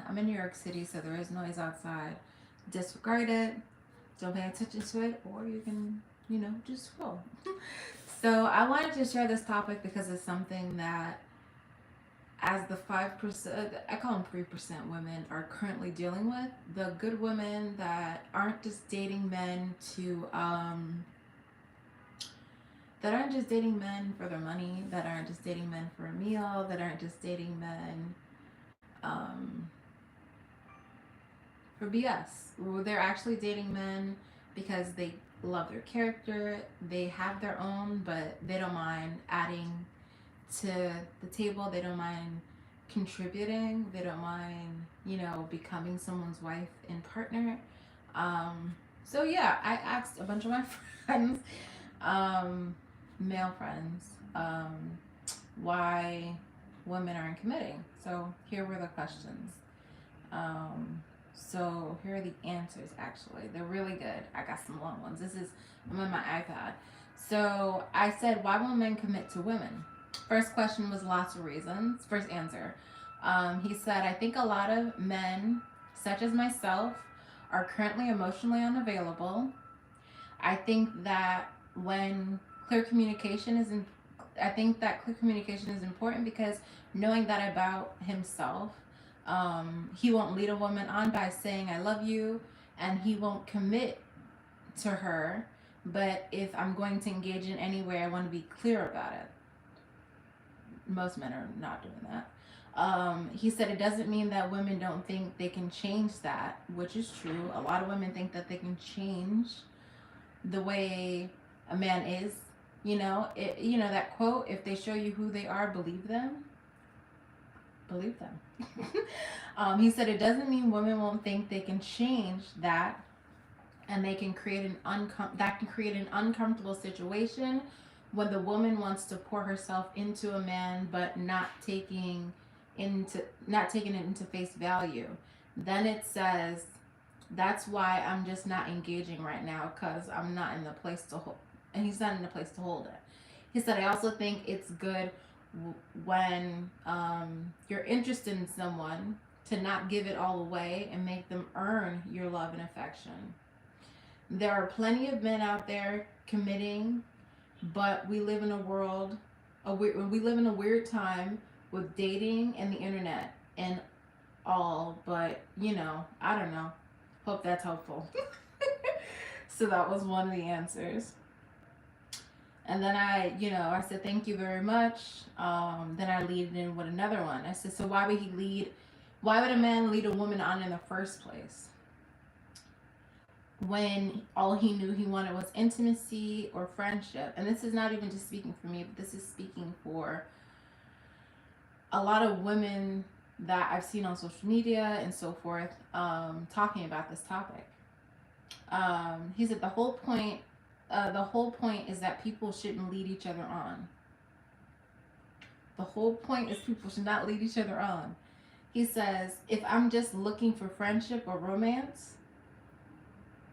I'm in New York City, so there is noise outside. Disregard it. Don't pay attention to it, or you can, just scroll. So I wanted to share this topic because it's something that, as the 5%, I call them 3% women, are currently dealing with. The good women that aren't just dating men that aren't just dating men for their money, that aren't just dating men for a meal, that aren't just dating men um, for BS. They're actually dating men because they love their character, they have their own, but they don't mind adding to the table, they don't mind contributing, they don't mind, becoming someone's wife and partner. So yeah, I asked a bunch of my friends, um, male friends, why women aren't committing. So here were the questions. So here are the answers. Actually, they're really good. I got some long ones. I'm on my iPad. So I said, why won't men commit to women? First question was lots of reasons. First answer, he said, I think a lot of men, such as myself, are currently emotionally unavailable. I think that when clear communication is in, I think that clear communication is important because knowing that about himself, he won't lead a woman on by saying I love you, and he won't commit to her. But if I'm going to engage in any way, I want to be clear about it. Most men are not doing that. He said it doesn't mean that women don't think they can change that, which is true. A lot of women think that they can change the way a man is. That quote, if they show you who they are, believe them. Believe them. He said it doesn't mean women won't think they can change that, and they can create that can create an uncomfortable situation when the woman wants to pour herself into a man but not taking it into face value. Then it says, that's why I'm just not engaging right now, because I'm not in the place to hold, and he's not in the place to hold it. He said, I also think it's good when you're interested in someone to not give it all away and make them earn your love and affection. There are plenty of men out there committing, but we live in a we live in a weird time with dating and the internet and all, but I don't know. Hope that's helpful. So that was one of the answers. And then I said, thank you very much. Then I lead in with another one. I said, so why would a man lead a woman on in the first place when all he knew he wanted was intimacy or friendship? And this is not even just speaking for me, but this is speaking for a lot of women that I've seen on social media and so forth, talking about this topic. He said the whole point is that people shouldn't lead each other on. The whole point is people should not lead each other on. He says, if I'm just looking for friendship or romance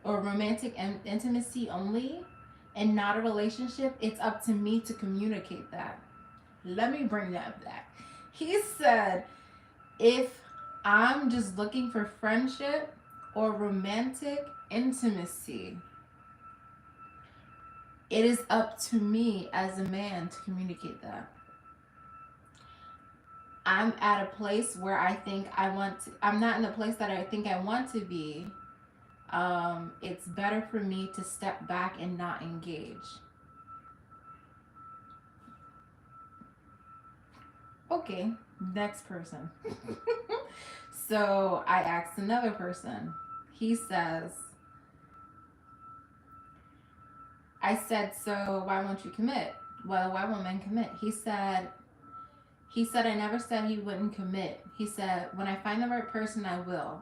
or romantic intimacy only and not a relationship, it's up to me to communicate that. Let me bring that back. He said, if I'm just looking for friendship or romantic intimacy, it is up to me as a man to communicate that. I'm at a place where I think I'm not in the place that I think I want to be. It's better for me to step back and not engage. Okay, next person. So I asked another person. He says, I said, so why won't you commit? Well, why won't men commit? He said, I never said he wouldn't commit. He said, when I find the right person, I will.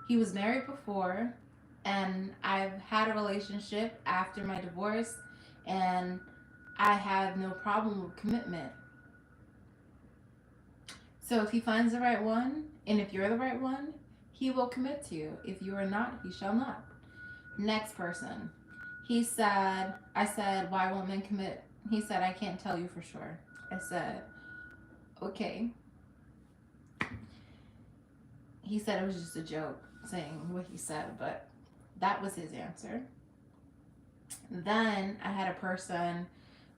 He was married before, and I've had a relationship after my divorce, and I have no problem with commitment. So if he finds the right one, and if you're the right one, he will commit to you. If you are not, he shall not. Next person. I said, why won't men commit? He said, I can't tell you for sure. I said, okay. he said it was just a joke saying what he said, but that was his answer. Then I had a person,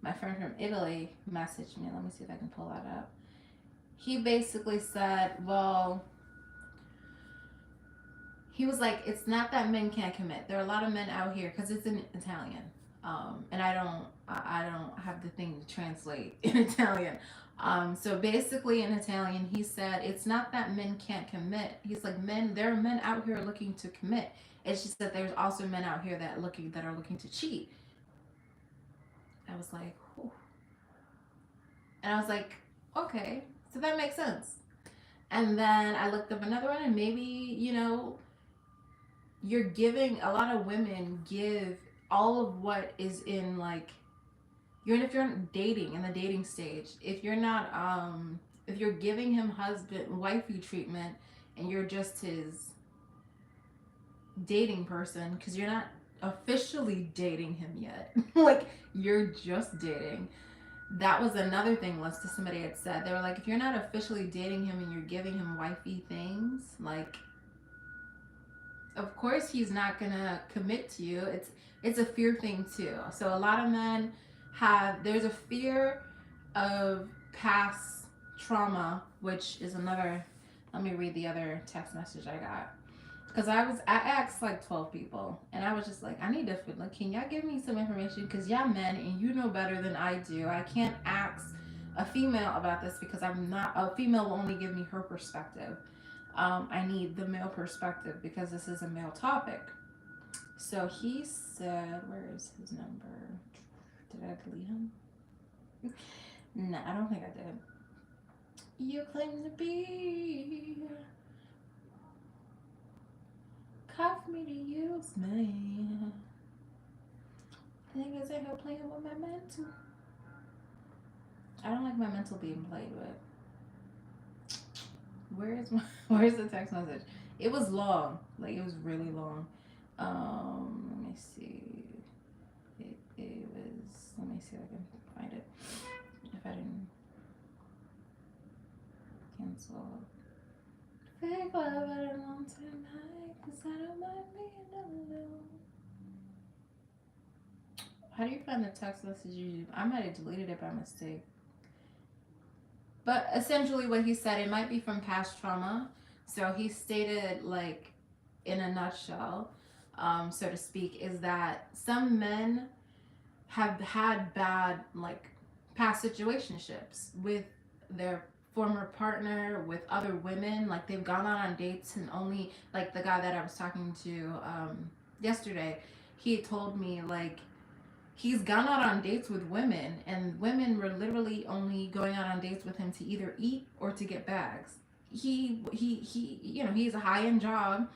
my friend from Italy, message me. Let me see if I can pull that up. He basically said, well, he was like, it's not that men can't commit. There are a lot of men out here because it's in Italian, and I don't have the thing to translate in Italian. So basically, in Italian, he said it's not that men can't commit. He's like, men, there are men out here looking to commit. It's just that there's also men out here that are looking to cheat. I was like, whew. And I was like, okay, so that makes sense. And then I looked up another one, and maybe you're giving a lot of women give all of what is in like you're if you're dating in the dating stage, if you're not if you're giving him husband wifey treatment and you're just his dating person because you're not officially dating him yet like you're just dating. That was another thing Lester somebody had said. They were like, if you're not officially dating him and you're giving him wifey things, like of course he's not gonna commit to you. It's a fear thing too. So a lot of men have there's a fear of past trauma, which is another. Let me read the other text message I got because I asked like 12 people and I was just like, I need to like, can y'all give me some information because y'all men and you know better than I do. I can't ask a female about this because I'm not a female will only give me her perspective. I need the male perspective because this is a male topic. So he said, where is his number? Did I delete him? No, I don't think I did. You claim to be. Cuff me to use me. I think it's like I'm playing with my mental. I don't like my mental being played with. Where's the text message? It was long. Like it was really long. Let me see. It was let me see if I can find it. If I didn't cancel. Fake love I don't want tonight, cause I don't mind being alone. How do you find the text message? I might have deleted it by mistake. But essentially, what he said, it might be from past trauma. So he stated, like, in a nutshell, so to speak, is that some men have had bad, like, past situationships with their former partner, with other women. Like, they've gone out on dates and only, like, the guy that I was talking to yesterday, he told me, like, he's gone out on dates with women and women were literally only going out on dates with him to either eat or to get bags. He he has a high-end job.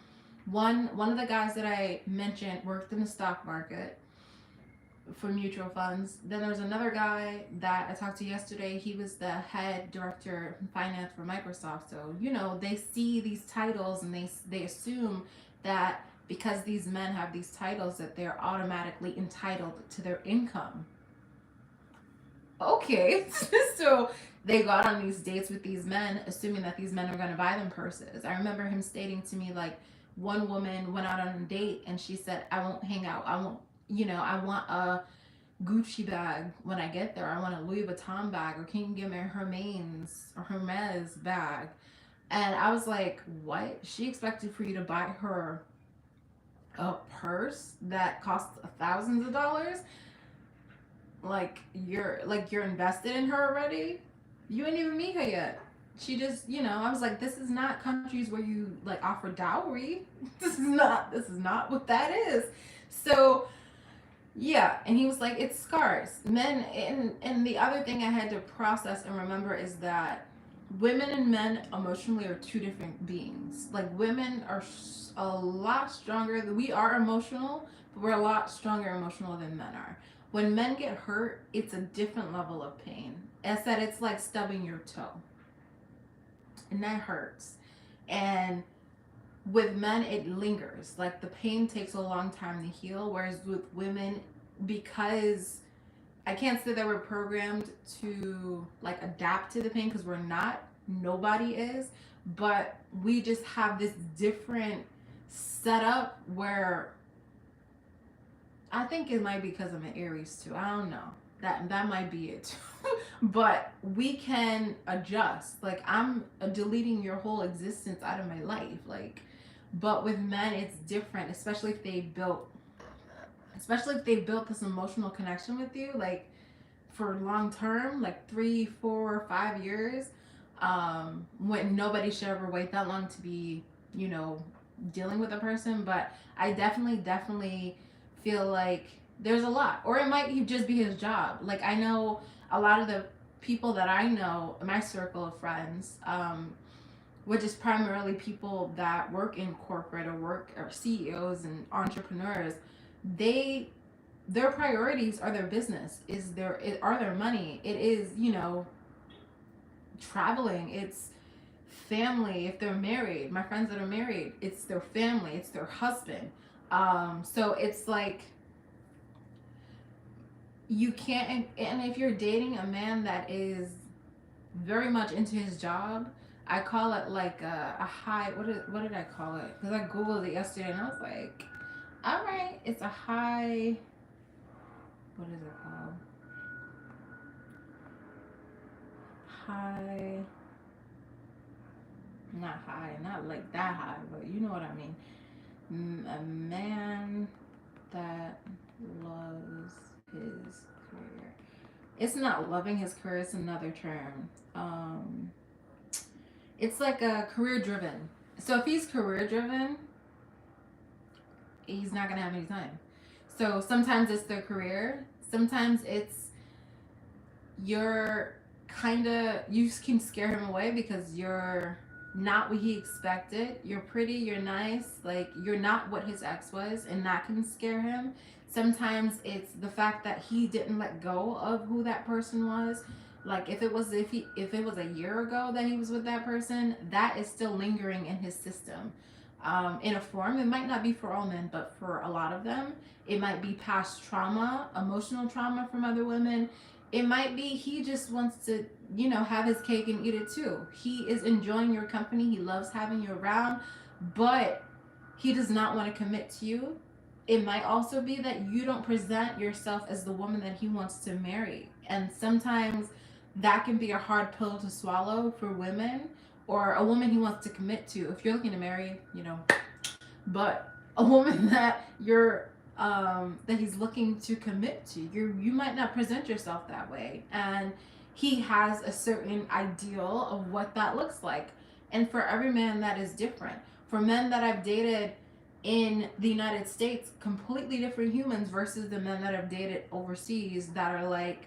One of the guys that I mentioned worked in the stock market for mutual funds. Then there was another guy that I talked to yesterday. He was the head director of finance for Microsoft. So they see these titles and they assume that because these men have these titles that they're automatically entitled to their income. Okay. So they go out on these dates with these men assuming that these men are going to buy them purses. I remember him stating to me, like, one woman went out on a date and she said, I won't hang out, I won't, I want a Gucci bag when I get there, I want a Louis Vuitton bag, or can you give me a Hermes bag? And I was like, what? She expected for you to buy her a purse that costs thousands of dollars? Like you're invested in her already? You ain't even meet her yet. She just, I was like, this is not countries where you like offer dowry. This is not what that is. So yeah, and he was like, it's scars. Men, and the other thing I had to process and remember is that women and men emotionally are two different beings. Like, women are a lot stronger. We are emotional, but we're a lot stronger emotional than men are. When men get hurt, it's a different level of pain. I said it's like stubbing your toe, and that hurts. And with men, it lingers. Like, the pain takes a long time to heal, whereas with women, because I can't say that we're programmed to like adapt to the pain, because we're not. Nobody is. But we just have this different setup where I think it might be because I'm an Aries too. I don't know. That might be it. But we can adjust. Like I'm deleting your whole existence out of my life. Like, but with men it's different, especially if they built this emotional connection with you, like for long term, like 3, 4, 5 years. When nobody should ever wait that long to be, you know, dealing with a person. But I definitely feel like there's a lot, or it might just be his job. Like I know a lot of the people that I know in my circle of friends, which is primarily people that work in corporate or CEOs and entrepreneurs, they their priorities are their business, are their money. It is, you know, traveling. It's family if they're married. My friends that are married, it's their family, it's their husband. So it's like you can't, and if you're dating a man that is very much into his job, I call it like a high. What did I call it? Because I googled it yesterday and I was like, all right, it's a high. What is it called? High. Not high, not like that high, but you know what I mean. A man that loves his career. It's not loving his career. It's another term. It's like a career driven. So if he's career driven, he's not gonna have any time. So sometimes it's their career. Sometimes it's you're kind of you can scare him away because you're not what he expected. You're pretty, you're nice, like you're not what his ex was, and that can scare him. Sometimes it's the fact that he didn't let go of who that person was. Like if it was a year ago that he was with that person, that is still lingering in his system. In a form, it might not be for all men, but for a lot of them, it might be past trauma, emotional trauma from other women. It might be he just wants to, you know, have his cake and eat it too. He is enjoying your company. He loves having you around, but he does not want to commit to you. It might also be that you don't present yourself as the woman that he wants to marry. And sometimes that can be a hard pill to swallow for women or a woman he wants to commit to. If you're looking to marry, you know, but a woman that that he's looking to commit to, you might not present yourself that way, and he has a certain ideal of what that looks like. And for every man that is different. For men that I've dated in the United States, completely different humans versus the men that I've dated overseas that are like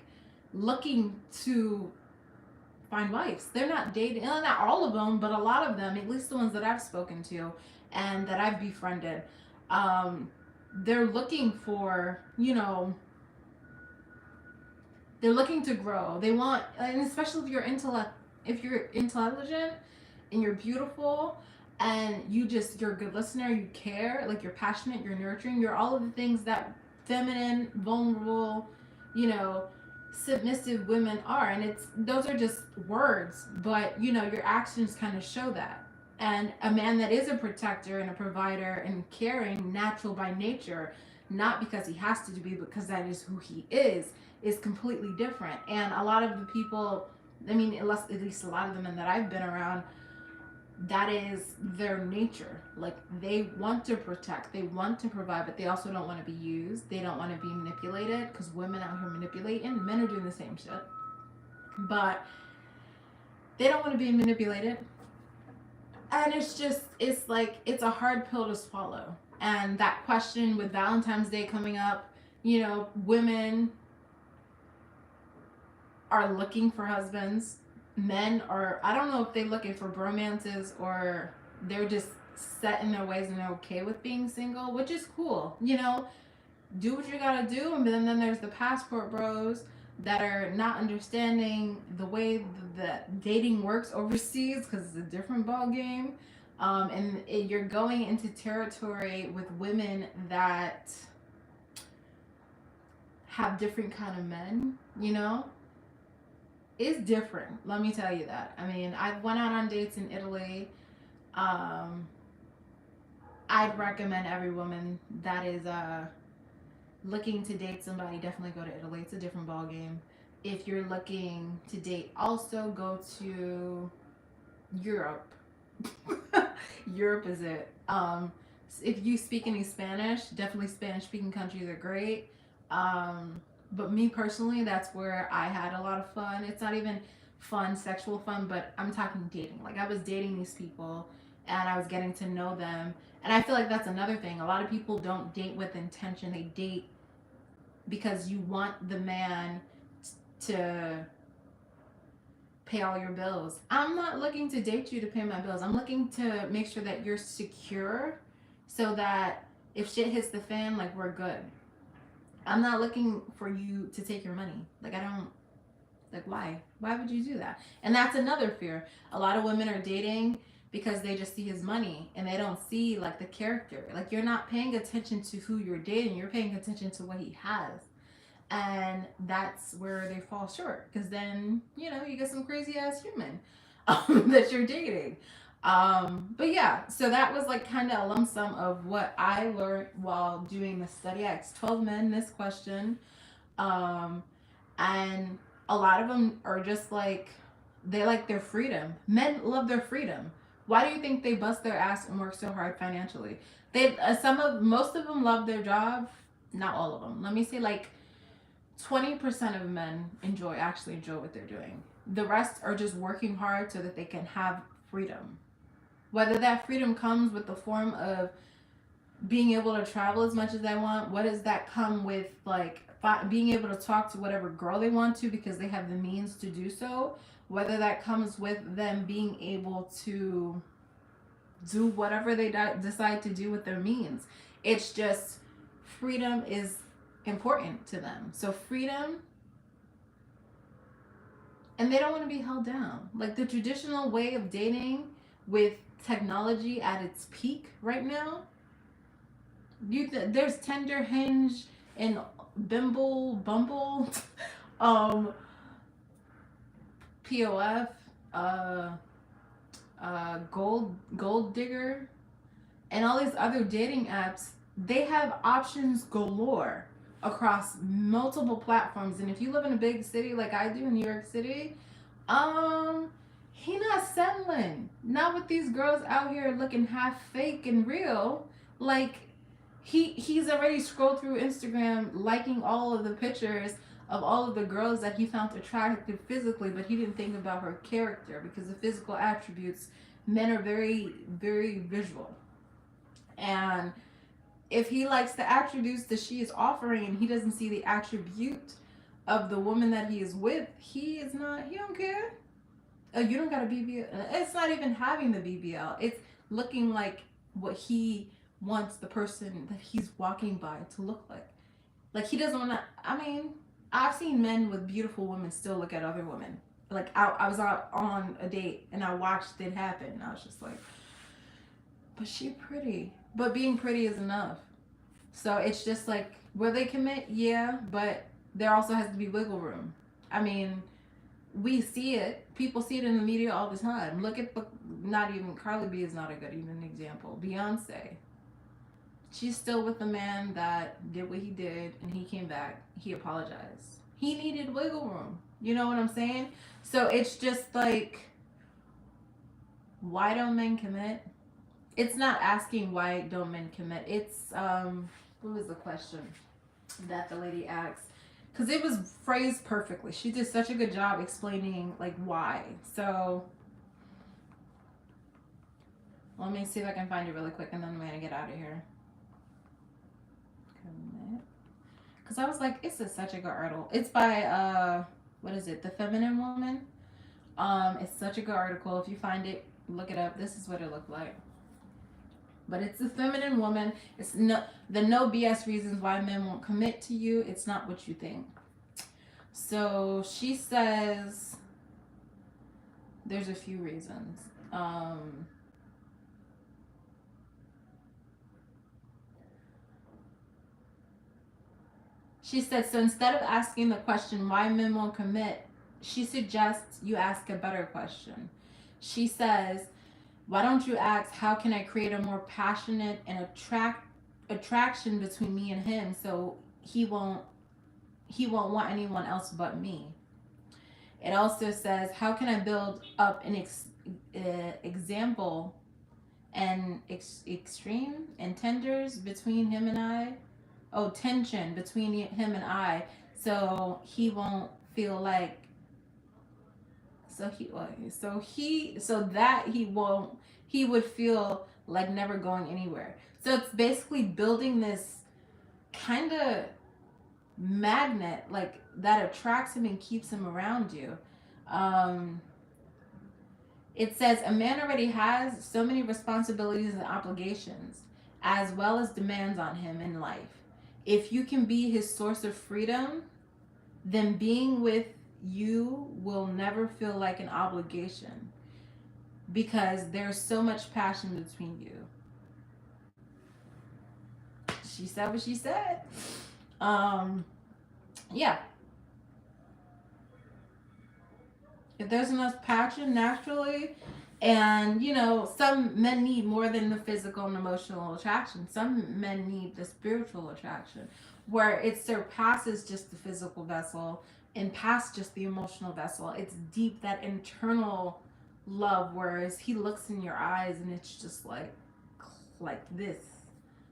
looking to find wives. They're not dating, not all of them, but a lot of them, at least the ones that I've spoken to and that I've befriended. They're looking for, you know, they're looking to grow. They want, and especially if you're intelligent and you're beautiful and you're a good listener, you care, like you're passionate, you're nurturing, you're all of the things that feminine, vulnerable, you know, submissive women are. And those are just words, but you know, your actions kind of show that. And a man that is a protector and a provider and caring, natural by nature, not because he has to be, because that is who he is completely different. And a lot of the people, I mean, at least a lot of the men that I've been around, that is their nature. Like they want to protect, they want to provide, but they also don't want to be used. They don't want to be manipulated, because women out here manipulating, men are doing the same shit. But they don't want to be manipulated. And it's like, it's a hard pill to swallow. And that question with Valentine's Day coming up, you know, women are looking for husbands. Men are, I don't know if they're looking for bromances or they're just set in their ways and they're okay with being single, which is cool. You know, do what you gotta do. And then there's the passport bros that are not understanding the way that dating works overseas, because it's a different ball game. You're going into territory with women that have different kind of men, you know. is different. Let me tell you that. I mean, I went out on dates in Italy. Um, I'd recommend every woman that is looking to date somebody, definitely go to Italy. It's a different ball game. If you're looking to date, also go to Europe. Europe is it. If you speak any Spanish, definitely Spanish speaking countries are great. Um, but me personally, that's where I had a lot of fun. It's not even fun, sexual fun, but I'm talking dating. Like I was dating these people and I was getting to know them. And I feel like that's another thing. A lot of people don't date with intention. They date because you want the man to pay all your bills. I'm not looking to date you to pay my bills. I'm looking to make sure that you're secure so that if shit hits the fan, like we're good. I'm not looking for you to take your money. Like I don't like why? Why would you do that? And that's another fear. A lot of women are dating because they just see his money and they don't see like the character. Like you're not paying attention to who you're dating, you're paying attention to what he has. And that's where they fall short because then you get some crazy ass human that you're dating. But yeah, so that was like kind of a lump sum of what I learned while doing the study. I asked 12 men this question, um, and a lot of them are just like they like their freedom. Men love their freedom. Why do you think they bust their ass and work so hard financially? They most of them love their job. Not all of them. Let me say like 20% of men actually enjoy what they're doing. The rest are just working hard so that they can have freedom. Whether that freedom comes with the form of being able to travel as much as they want, what does that come with like being able to talk to whatever girl they want to because they have the means to do so, whether that comes with them being able to do whatever they decide to do with their means. It's just freedom is important to them. So freedom, and they don't want to be held down. Like the traditional way of dating with technology at its peak right now, there's Tinder, Hinge, and Bumble, um, POF, uh, Gold Digger, and all these other dating apps. They have options galore across multiple platforms. And if you live in a big city like I do in New York City, um, he not settling. Not with these girls out here looking half fake and real. Like he's already scrolled through Instagram liking all of the pictures of all of the girls that he found attractive physically, but he didn't think about her character because the physical attributes, men are very, very visual. And if he likes the attributes that she is offering and he doesn't see the attribute of the woman that he is with, he don't care. You don't got a BBL. It's not even having the BBL. It's looking like what he wants the person that he's walking by to look like. Like he doesn't want to. I mean, I've seen men with beautiful women still look at other women. Like I was out on a date and I watched it happen. And I was just like, but she pretty. But being pretty is enough. So it's just like, will they commit? Yeah, but there also has to be wiggle room. I mean, we see it. People see it in the media all the time. Look at not even Carly B is not a good even example. Beyonce, she's still with the man that did what he did, and he came back. He apologized. He needed wiggle room. You know what I'm saying? So it's just like, why don't men commit? It's not asking why don't men commit. It's what was the question that the lady asked? Because it was phrased perfectly. She did such a good job explaining like why. So let me see if I can find it really quick, and then I'm gonna get out of here. Because I was like, it's such a good article. It's by what is it? The Feminine Woman. It's such a good article. If you find it, look it up. This is what it looked like. But it's a feminine woman. It's the no BS reasons why men won't commit to you. It's not what you think. So she says there's a few reasons. She said, so instead of asking the question why men won't commit, she suggests you ask a better question. She says, why don't you ask, how can I create a more passionate and attraction between me and him, so he won't want anyone else but me. It also says, how can I build up an example and extreme and tenders between him and I? Oh, tension between him and I, so he won't feel like, so that he won't, he would feel like never going anywhere. So it's basically building this kind of magnet, like, that attracts him and keeps him around you. um it says a man already has so many responsibilities and obligations, as well as demands on him in life. If you can be his source of freedom, then being with you will never feel like an obligation, because there's so much passion between you. She said what she said. um yeah, if there's enough passion naturally, and some men need more than the physical and emotional attraction. Some men need the spiritual attraction, where it surpasses just the physical vessel and past just the emotional vessel. It's deep, that internal love, whereas he looks in your eyes and it's just like this.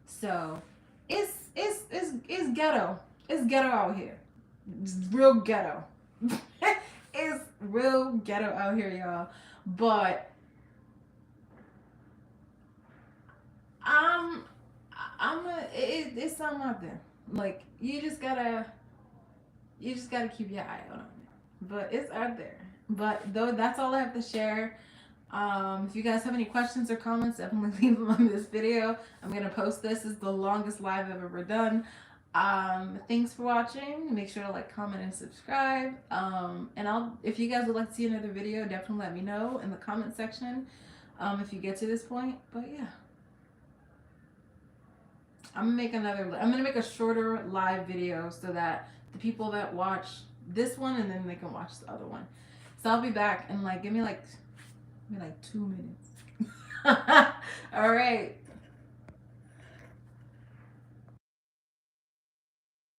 So it's ghetto. It's ghetto out here. It's real ghetto. It's real ghetto out here, y'all. But I'm it's something out there. Like, you just gotta keep your eye on it. But it's out there. But though, that's all I have to share. If you guys have any questions or comments, definitely leave them on this video. I'm gonna post this. This is the longest live I've ever done. Thanks for watching. Make sure to like, comment, and subscribe. And if you guys would like to see another video, definitely let me know in the comment section. If you get to this point. But yeah, I'm gonna make a shorter live video, so that the people that watch this one, and then they can watch the other one. So I'll be back, and give me like 2 minutes. All right.